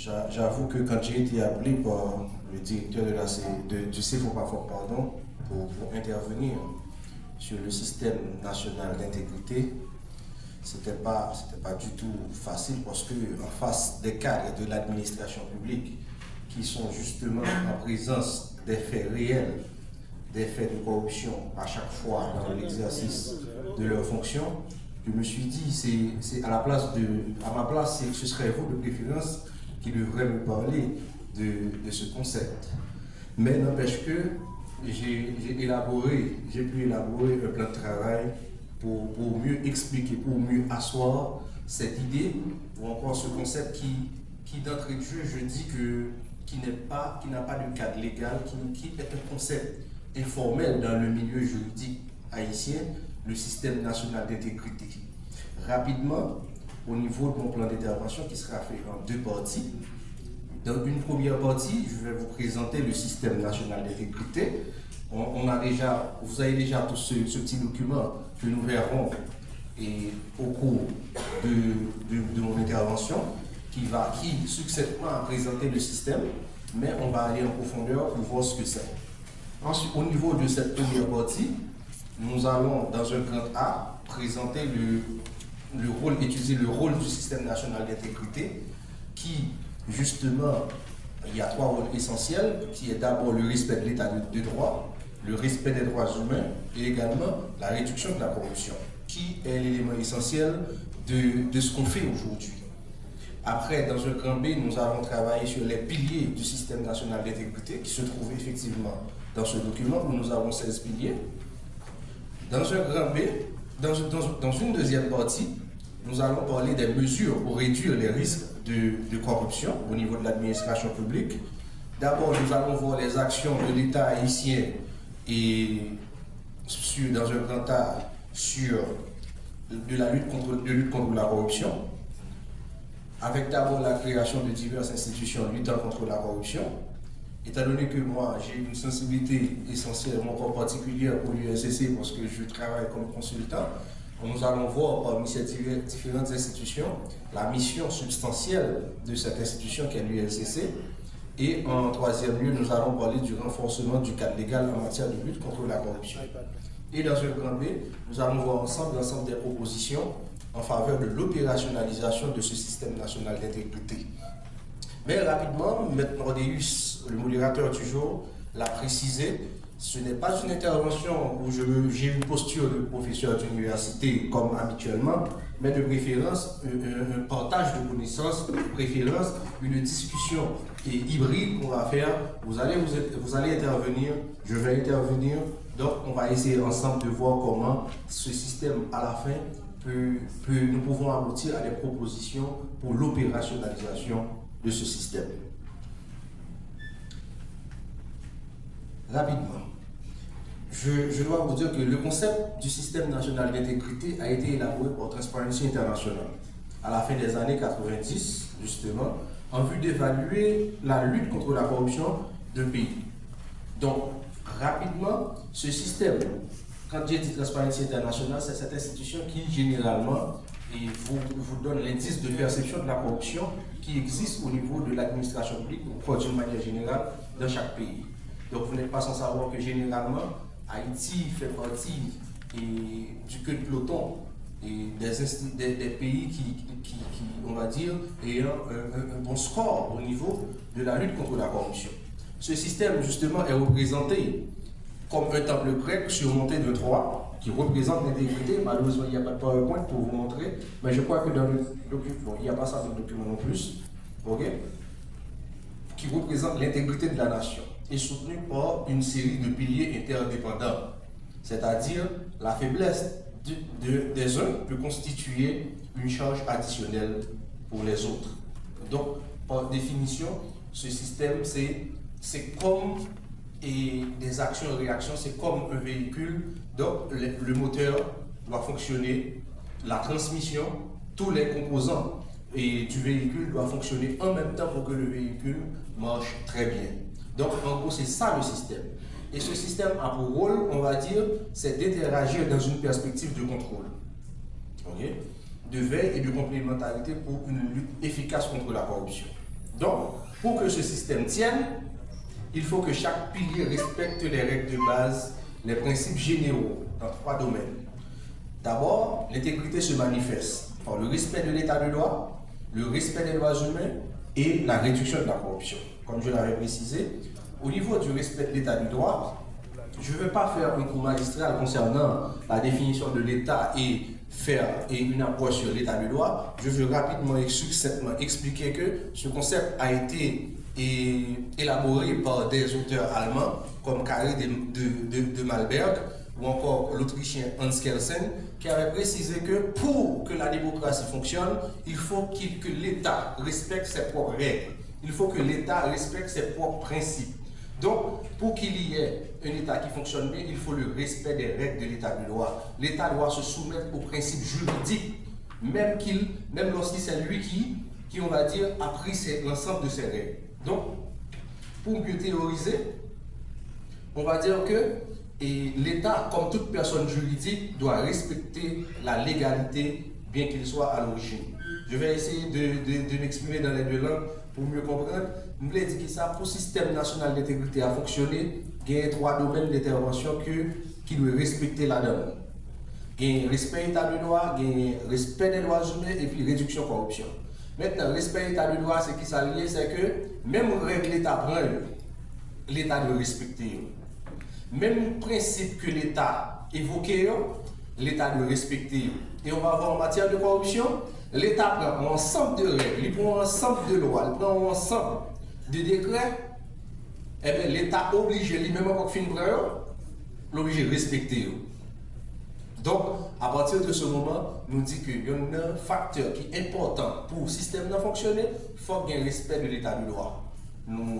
J'avoue que quand j'ai été appelé par le directeur du CFOPAFOP, pardon, pour intervenir sur le système national d'intégrité, c'était pas du tout facile parce que en face des cadres de l'administration publique qui sont justement en présence des faits réels, des faits de corruption à chaque fois dans l'exercice de leurs fonctions, je me suis dit, c'est à ma place, ce serait vous de préférence qui devrait me parler de ce concept. Mais n'empêche que j'ai pu élaborer un plan de travail pour mieux expliquer, pour mieux asseoir cette idée, ou encore ce concept qui d'entrée de jeu, je dis qui n'a pas de cadre légal, qui est un concept informel dans le milieu juridique haïtien, le système national d'intégrité. Rapidement, au niveau de mon plan d'intervention qui sera fait en deux parties. Dans une première partie, je vais vous présenter le système national d'intégrité. Vous avez déjà tout ce petit document que nous verrons au cours de mon intervention, qui successivement présenter le système, mais on va aller en profondeur pour voir ce que c'est. Ensuite, au niveau de cette première partie, nous allons, dans un grand A, présenter étudier le rôle du système national d'intégrité, qui, justement, il y a trois rôles essentiels, qui est d'abord le respect de l'état de droit, le respect des droits humains et également la réduction de la corruption, qui est l'élément essentiel de ce qu'on fait aujourd'hui. Après, dans un grand B, nous allons travailler sur les piliers du système national d'intégrité qui se trouvent effectivement dans ce document où nous avons 16 piliers. Dans un grand B, dans une deuxième partie, nous allons parler des mesures pour réduire les risques de corruption au niveau de l'administration publique. D'abord, nous allons voir les actions de l'État haïtien et dans un grand A sur la lutte contre la corruption, avec d'abord la création de diverses institutions luttant contre la corruption. Étant donné que moi, j'ai une sensibilité essentielle, encore particulière pour l'USCC parce que je travaille comme consultant, nous allons voir parmi ces différentes institutions la mission substantielle de cette institution qu'est l'ULCC. Et en troisième lieu, nous allons parler du renforcement du cadre légal en matière de lutte contre la corruption. Et dans un grand B, nous allons voir ensemble l'ensemble des propositions en faveur de l'opérationnalisation de ce système national d'intégrité. Mais rapidement, Maître Nordeus, le modérateur du jour, l'a précisé, ce n'est pas une intervention où j'ai une posture de professeur d'université comme habituellement, mais de préférence un partage de connaissances, de préférence une discussion hybride qu'on va faire. Vous allez intervenir, je vais intervenir, donc on va essayer ensemble de voir comment ce système à la fin nous pouvons aboutir à des propositions pour l'opérationnalisation de ce système. Rapidement, je dois vous dire que le concept du système national d'intégrité a été élaboré par Transparency International à la fin des années 90, justement, en vue d'évaluer la lutte contre la corruption d'un pays. Donc, rapidement, ce système, quand j'ai dit Transparency International, c'est cette institution qui, généralement, vous donne l'indice de perception de la corruption qui existe au niveau de l'administration publique, ou d'une manière générale, dans chaque pays. Donc, vous n'êtes pas sans savoir que, généralement, Haïti fait partie du queue de peloton et des pays qui, on va dire, ayant un bon score au niveau de la lutte contre la corruption. Ce système, justement, est représenté comme un temple grec surmonté de trois, qui représente l'intégrité. Malheureusement, il n'y a pas de PowerPoint pour vous montrer, mais je crois que dans le document, il n'y a pas ça dans le document non plus, ok, qui représente l'intégrité de la nation, est soutenu par une série de piliers interdépendants, c'est-à-dire la faiblesse des uns peut constituer une charge additionnelle pour les autres. Donc, par définition, ce système, c'est comme des actions et réactions, c'est comme un véhicule. Donc, le moteur doit fonctionner, la transmission, tous les composants du véhicule doivent fonctionner en même temps pour que le véhicule marche très bien. Donc, en gros, c'est ça le système. Et ce système a pour rôle, on va dire, c'est d'interagir dans une perspective de contrôle, okay, de veille et de complémentarité pour une lutte efficace contre la corruption. Donc, pour que ce système tienne, il faut que chaque pilier respecte les règles de base, les principes généraux dans 3 domaines. D'abord, l'intégrité se manifeste par le respect de l'état de droit, le respect des droits humains et la réduction de la corruption. Comme je l'avais précisé, au niveau du respect de l'état du droit, je ne vais pas faire un cours magistral concernant la définition de l'état et faire une approche sur l'état du droit. Je veux rapidement et succinctement expliquer que ce concept a été élaboré par des auteurs allemands comme Carré de Malberg ou encore l'Autrichien Hans Kelsen, qui avait précisé que pour que la démocratie fonctionne, il faut que l'État respecte ses propres règles. Il faut que l'État respecte ses propres principes. Donc, pour qu'il y ait un État qui fonctionne bien, il faut le respect des règles de l'État de droit. L'État doit se soumettre aux principes juridiques, même lorsqu'il c'est lui qui, on va dire, a pris l'ensemble de ces règles. Donc, pour mieux théoriser, on va dire que l'État, comme toute personne juridique, doit respecter la légalité, bien qu'il soit à l'origine. Je vais essayer de m'exprimer dans les 2 langues pour mieux comprendre. Je voulais dire que ça, pour le système national d'intégrité à fonctionner, il y a 3 domaines d'intervention qui doivent respecter la donne. Il y a respect état de droit, il y a respect des droits humains et puis réduction corruption. Maintenant, respect état de droit, c'est qui s'allie, c'est que même règle l'État prend, l'État doit respecter. Même principe que l'État évoquait, l'État doit respecter. Et on va voir en matière de corruption, l'État prend un ensemble de règles, il prend un ensemble de lois, il prend un ensemble de décrets. Eh bien, l'État oblige lui-même encore fin l'oblige de respecter. Donc, à partir de ce moment, nous dit qu'il y a un facteur qui est important pour le système de fonctionner, il faut qu'il y ait un respect de l'état du droit.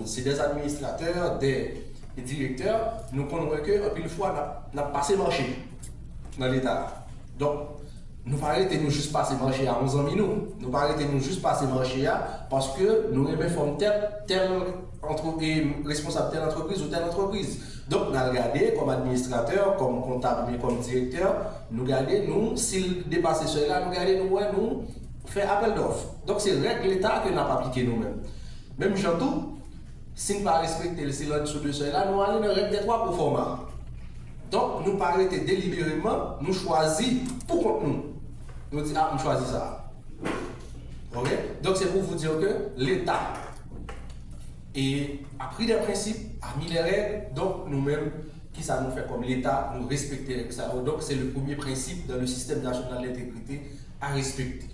C'est des administrateurs, des directeurs, nous connaissons que, une fois, on a passé marché dans l'état. Donc, nous ne pas arrêter nous juste passer marché à 11 ans minutes. Nous ne pas arrêter nous juste passer marché parce que nous avons fait telle responsable telle entreprise ou telle entreprise. Donc, nous avons regardé comme administrateur, comme comptable, comme directeur, nous regardons, s'il dépasse cela, nous regardons, nous faisons appel d'offres. Donc, c'est règle l'État que nous n'avons pas appliqué nous-mêmes. Même surtout, si nous ne pas respecter le silence de cela, nous allons dans la règle des 3 pour format. Donc, nous ne pas arrêter délibérément, nous choisissons pour nous. Nous disons, nous choisissons ça. Ok? Donc, c'est pour vous dire que l'État a pris des principes, a mis les règles, donc nous-mêmes, qui ça nous fait comme l'État, nous respecter ça. Donc, c'est le premier principe dans le système national d'intégrité à respecter.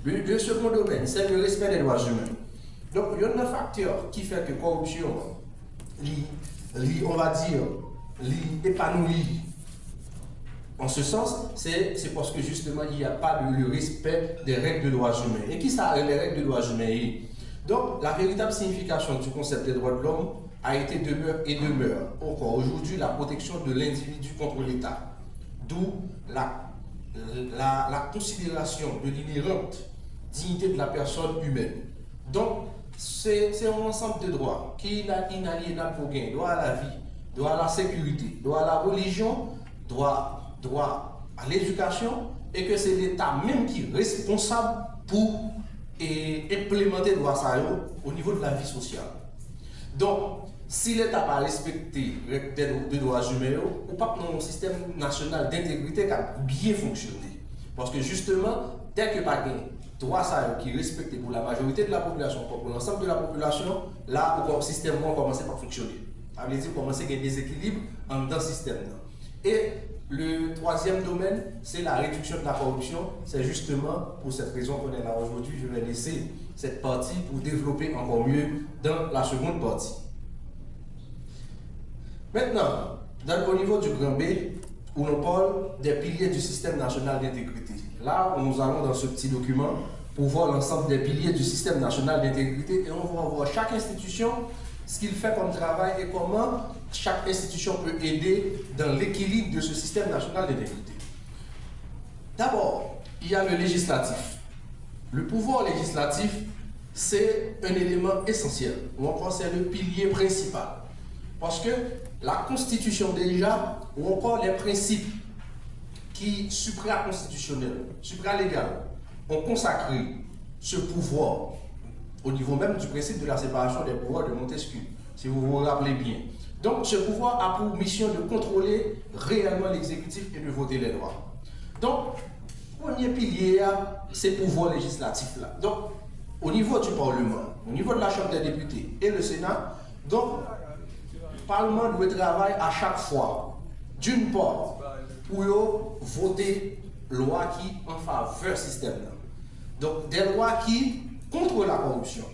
Le second domaine, c'est le respect des droits humains. Donc, il y a un facteur qui fait que la corruption, on va dire, épanouie. En ce sens, c'est parce que justement, il n'y a pas le respect des règles de droits humains. Et qui ça, les règles de droits humains? Donc, la véritable signification du concept des droits de l'homme a été demeure encore aujourd'hui la protection de l'individu contre l'État. D'où la considération de l'inhérente dignité de la personne humaine. Donc, c'est un ensemble de droits qui est inaliénable pour gagner. Droit à la vie, droit à la sécurité, droit à la religion, droit à l'éducation, et que c'est l'État même qui est responsable pour implémenter droit ça au niveau de la vie sociale. Donc, si l'État n'a pas respecté les droits humains, ou pas dans un système national d'intégrité qui a bien fonctionné. Parce que justement, dès que pas de droit ça qui est respecté pour la majorité de la population, pour l'ensemble de la population, là, le système va commencer à fonctionner. Ça veut dire commencer à avoir des déséquilibres dans le système. Et le troisième domaine, c'est la réduction de la corruption. C'est justement pour cette raison qu'on est là aujourd'hui. Je vais laisser cette partie pour développer encore mieux dans la seconde partie. Maintenant, au niveau du grand B, où l'on parle des piliers du système national d'intégrité. Là, nous allons dans ce petit document pour voir l'ensemble des piliers du système national d'intégrité et on va voir chaque institution, ce qu'il fait comme travail et comment chaque institution peut aider dans l'équilibre de ce système national d'intégrité. D'abord, il y a le législatif. Le pouvoir législatif, c'est un élément essentiel, ou encore c'est le pilier principal. Parce que la Constitution déjà, ou encore les principes qui supra-constitutionnels, supra-légaux, ont consacré ce pouvoir au niveau même du principe de la séparation des pouvoirs de Montesquieu, si vous vous rappelez bien. Donc ce pouvoir a pour mission de contrôler réellement l'exécutif et de voter les lois. Donc, premier pilier, c'est le pouvoir législatif là. Donc, au niveau du Parlement, au niveau de la Chambre des députés et le Sénat, donc, le Parlement doit travailler à chaque fois, d'une part, pour voter loi qui en faveur du système là. Donc, des lois qui contre la corruption,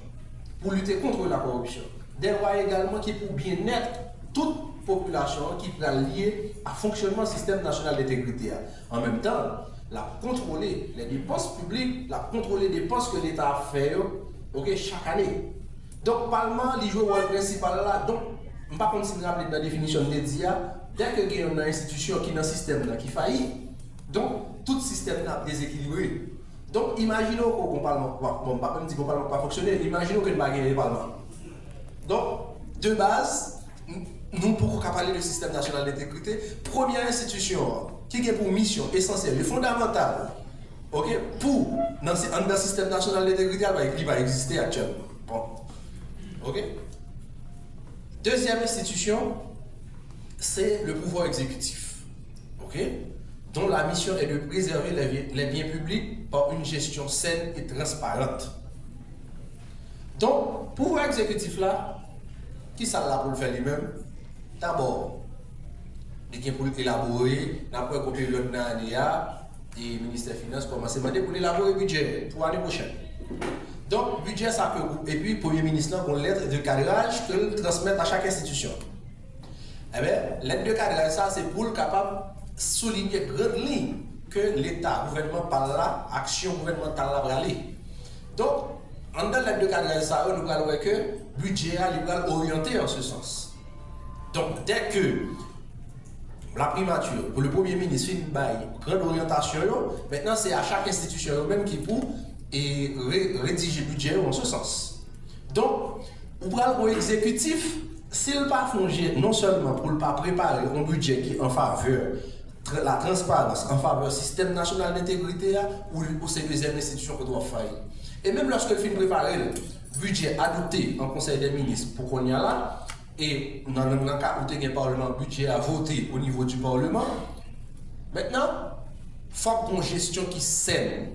pour lutter contre la corruption. Des lois également qui pour bien-être toute population qui est liée à fonctionnement du système national d'intégrité. En même temps, la contrôler les dépenses publiques, la contrôler les dépenses que l'État a fait chaque année. Donc, le Parlement, il joue le rôle principal là. Donc, je ne vais pas continuer à rappeler dans la définition de média, dès que il y a une institution qui est dans le système là, qui faillit, donc tout système est déséquilibré. Donc, imaginons qu'on Parlement, bon, pas même si le Parlement pas fonctionner, imaginons que nous n'avons pas le Parlement. Donc, de base, nous pouvons parler du système national d'intégrité. Première institution qui a pour mission essentielle et fondamentale, pour dans le système national d'intégrité, il va exister actuellement. Bon. OK? Deuxième institution, c'est le pouvoir exécutif. OK? Dont la mission est de préserver les biens publics par une gestion saine et transparente. Donc, pouvoir exécutif là, qui ça là pour le faire lui-même? D'abord, il y a pour élaborer, après qu'on période d'année, et le ministère des Finances commence à demander pour élaborer le budget pour l'année prochaine. Donc, le budget, ça peut. Et puis, le Premier ministre a une lettre de cadrage qu'il transmet à chaque institution. Eh bien, lettre de cadrage, ça, c'est pour le capable de souligner grande ligne que l'État, le gouvernement par là, action gouvernementale là, va aller. Donc, en dans la lettre de cadrage, ça, nous allons voir que le budget est orienté en ce sens. Donc, dès que la primature, pour le Premier ministre, fait une grande orientation, maintenant, c'est à chaque institution même qui peut rédiger le budget en ce sens. Donc, on prend l'exécutif, s'il n'a pas fongé non seulement pour ne pas préparer un budget qui est en faveur de la transparence, en faveur du système national d'intégrité, ou ces deuxièmes institutions que doit faire. Et même lorsque le film préparé le budget adopté en Conseil des ministres pour qu'on y a là, et dans le cas où il y a un Parlement, le budget à voter au niveau du Parlement, maintenant, il faut une gestion qui saine.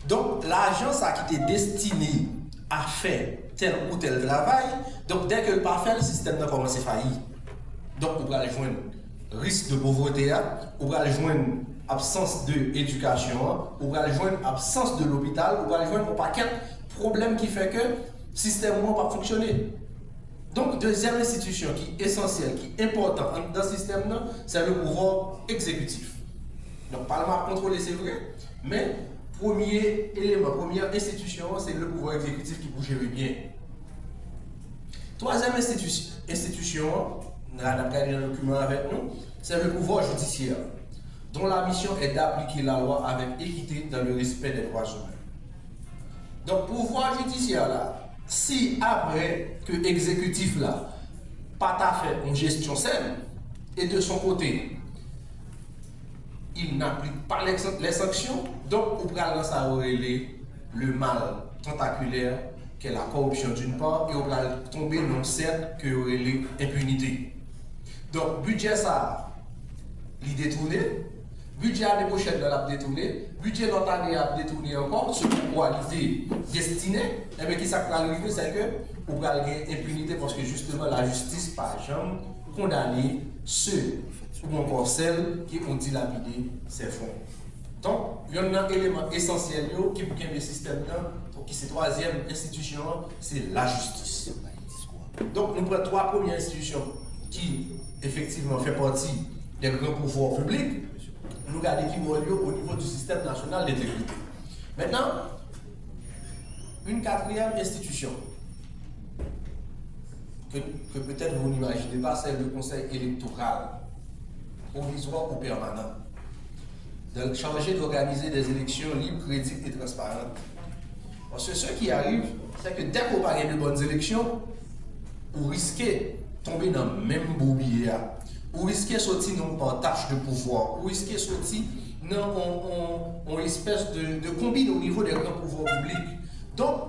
Donc, l'agence qui était destinée à faire tel ou tel travail, donc dès que le pas fait, le système a commencé à faillir. Donc, on va joindre risque de pauvreté, on va joindre absence d'éducation, on va joindre absence de l'hôpital, on va joindre un paquet de problèmes qui fait que le système ne va pas fonctionner. Donc, deuxième institution qui est essentielle, qui est importante dans ce système, c'est le pouvoir exécutif. Donc, le Parlement a contrôlé, c'est vrai, mais premier élément, première institution, c'est le pouvoir exécutif qui peut gérer bien. Troisième institution, on a regardé un document avec nous, c'est le pouvoir judiciaire, dont la mission est d'appliquer la loi avec équité dans le respect des droits humains. Donc, pouvoir judiciaire là, si après que l'exécutif là, pas fait une gestion saine, et de son côté, il n'applique pas les sanctions, donc on peut ça le mal tentaculaire qu'est la corruption d'une part, et on peut tomber dans le cercle que l'impunité. Donc, budget ça, il détourné, budget l'année prochaine, il a détourné, budget l'autre année, il a détourné encore, ce pourquoi il était destiné, et bien qui ça peut arriver, c'est que on peut avoir impunité parce que justement la justice, par exemple, condamne ceux ou encore celles qui ont dilapidé ces fonds. Donc, il y a un élément essentiel qui pour le système, qui c'est troisième institution, c'est la justice. Donc, nous prenons trois premières institutions qui, effectivement, font partie des grands pouvoirs publics. Nous regardons qui ont lieu au niveau du système national d'intégrité. Maintenant, une quatrième institution, que peut-être vous n'imaginez pas, c'est le Conseil électoral, provisoire ou permanent, chargé d'organiser des élections libres, crédibles et transparentes. Parce que ce qui arrive, c'est que dès qu'on parle de bonnes élections, vous risquez de tomber dans le même bourbier, vous risquez de sortir dans un partage de pouvoir, vous risquez de sortir dans une espèce de combine au niveau des grands pouvoirs publics. Donc,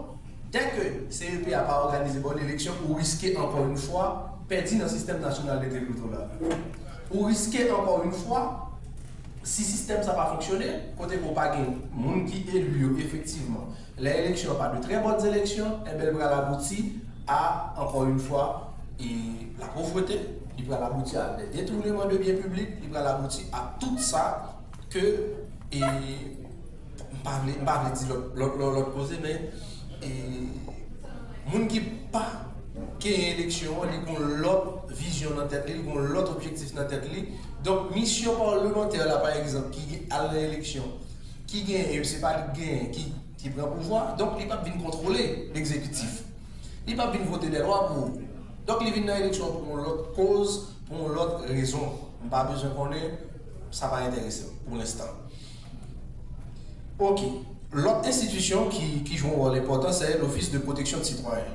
dès que CEP n'a pas organisé bonne élection, vous risquez encore une fois perdu dans le système national d'intégrité là. Vous risquez encore une fois, si le système n'a pas fonctionné, côté pour pas gagner, monde qui est élu effectivement, les élections pas de très bonnes élections, et bien va aboutir à encore une fois la pauvreté, il va aboutir à des détournements de biens publics, il va aboutir à tout ça que et pas dire l'autre cause mais gens qui pas qui est élection, ils ont l'autre vision dans tête, ils ont l'autre objectif dans tête. Donc mission parlementaire là par exemple qui à l'élection, qui gagne et c'est pas le gain qui prend pouvoir, donc il pas venir contrôler l'exécutif. Il pas venir voter des lois pour. Donc il vient dans l'élection pour l'autre cause, pour l'autre raison. Pas besoin qu'on ait, ça va intéresser pour l'instant. OK. L'autre institution qui joue un rôle important, c'est l'Office de protection de citoyens.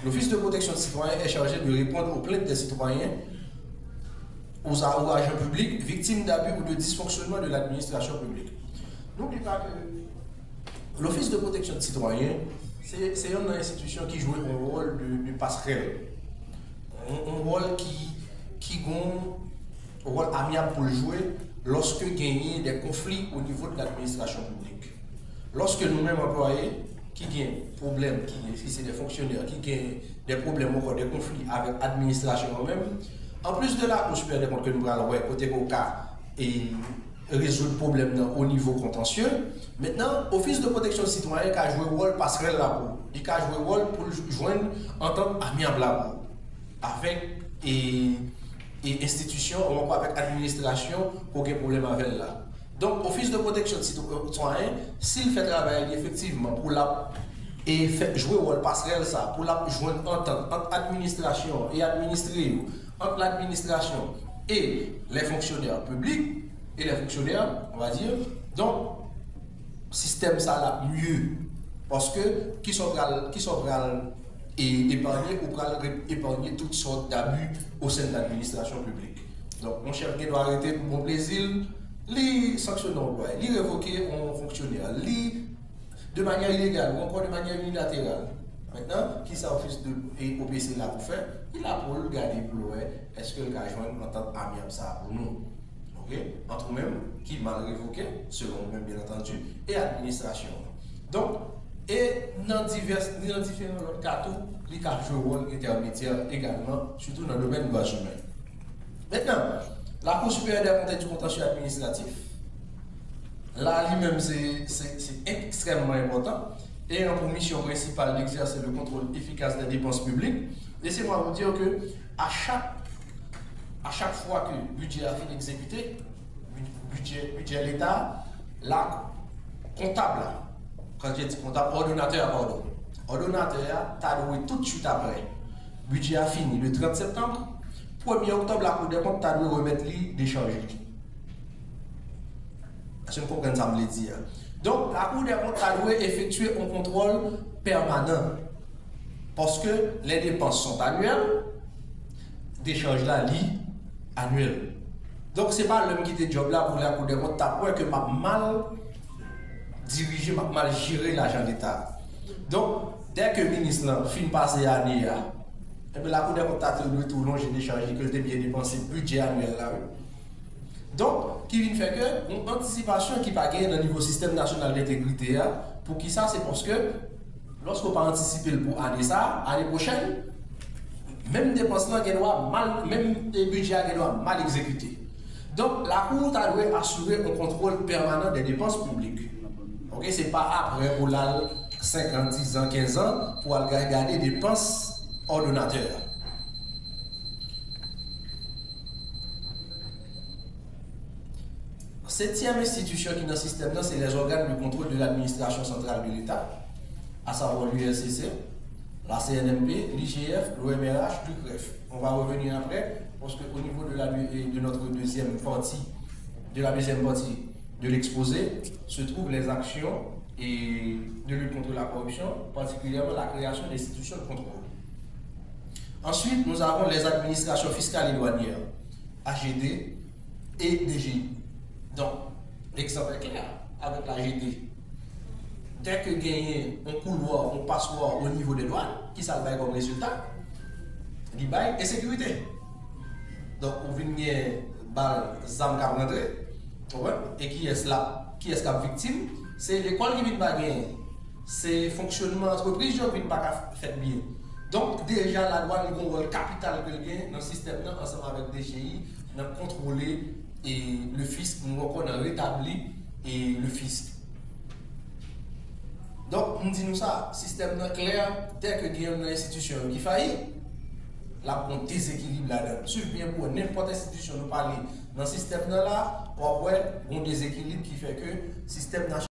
L'Office de protection de citoyens est chargé de répondre aux plaintes des citoyens, aux agents publics, victimes d'abus ou de dysfonctionnement de l'administration publique. N'oubliez pas que l'Office de protection de citoyens, c'est une institution qui joue un rôle de passerelle. Un rôle qui a un rôle amiable pour le jouer lorsque gagne des conflits au niveau de l'administration publique. Lorsque nous-mêmes employés, qui ont des problèmes, si c'est des fonctionnaires, qui ont des problèmes ou des conflits avec l'administration eux-mêmes, en plus de la Cour supérieure des comptes que nous allons côté au cas et résoudre le problème au niveau contentieux, maintenant, l'Office de protection des citoyens qui a joué le rôle passerelle là-bas. Il a joué le rôle pour joindre en tant qu'amiable là-bas. Avec et institutions, ou encore avec administration, pour qu'il y ait problème avec là. Donc, l'Office de protection de citoyens, s'il fait travailler effectivement pour la et fait jouer le rôle passerelle ça, pour la joindre entre administration et administré, entre l'administration et les fonctionnaires publics et les fonctionnaires, on va dire, donc, système ça là mieux. Parce que qui sont et épargner ou épargner toutes sortes d'abus au sein de l'administration publique. Donc, mon chef doit arrêter pour mon plaisir, les sanctionner l'employé, les révoquer en fonctionnaire, les de manière illégale ou encore de manière unilatérale. Maintenant, qui ça office de OPC là pour faire? Il a pour le garder pour le est-ce que le gars joint en tant qu'amiable ça pour nous? Ok? Entre nous-mêmes, qui mal révoqué, selon nous-mêmes bien entendu, et administration. Donc, et dans différents autres cas, les cas jouent un rôle intermédiaire également, surtout dans le domaine des droits humains. Maintenant, la Cour supérieure des comptes et du contentieux administratif, là, lui-même, c'est extrêmement important. Et en mission principale d'exercer le contrôle efficace des dépenses publiques. Laissez-moi vous dire que à chaque fois que le budget a été exécuté, budget l'État, la comptable, quand je dis comptable, ordonnateur, t'as loué tout de suite après. Le budget a fini le 30 septembre. 1er octobre, la Cour des comptes t'a dû remettre les charges. Je ne comprends pas ça me le dire. Donc, la Cour des comptes a dû effectuer un contrôle permanent. Parce que les dépenses sont annuelles, des charges là, annuelles. Donc, ce n'est pas l'homme qui était job là pour la Cour des comptes, t'as peur que m'a mal dirigé, mal géré l'argent d'État. Donc, dès que le ministre finit passer l'année, et bien la Cour des comptes a tout long, j'ai déchargé que le bien dépensé budget annuel là. Donc, qui vient faire que une anticipation qui va gagner dans le niveau système national d'intégrité, pour qui ça, c'est parce que lorsqu'on va anticiper pour année ça, année prochaine, même dépenses même les budgets doivent mal exécutés. Donc, la Cour doit assurer un contrôle permanent des dépenses publiques. Ok, c'est pas après pour 5 ans, 10 ans, 15 ans pour regarder des dépenses ordonnateurs. Septième institution qui est dans le système, c'est les organes de contrôle de l'administration centrale de l'État, à savoir l'URCC, la CNMP, l'IGF, l'OMRH, l'UCREF. On va revenir après, parce qu'au niveau de notre deuxième partie de l'exposé, se trouvent les actions et de lutte contre la corruption, particulièrement la création d'institutions de contrôle. Ensuite, nous avons les administrations fiscales et douanières, AGD et DGI. Donc, l'exemple est clair avec l'AGD. dès que gagner un couloir, un passoire au niveau des douanes, qui ça va comme résultat? Il bail insécurité. Donc, on vient gagner balle, zam cap rentrer, et qui est là, qui est la victime? C'est l'école qui vient gagner. C'est fonctionnement entreprise qui vient pas faire bien. Donc, déjà, la douane a un rôle capital que gagne dans le système, ensemble avec DGI, dans contrôler et le fisc, nous avons rétabli et le fisc. Donc, nous disons ça, système clair, dès que il y a une institution qui faillit, là, on déséquilibre là-dedans. Suivez bien pour n'importe quelle institution nous parler dans le système là, on a un déséquilibre qui fait que le système national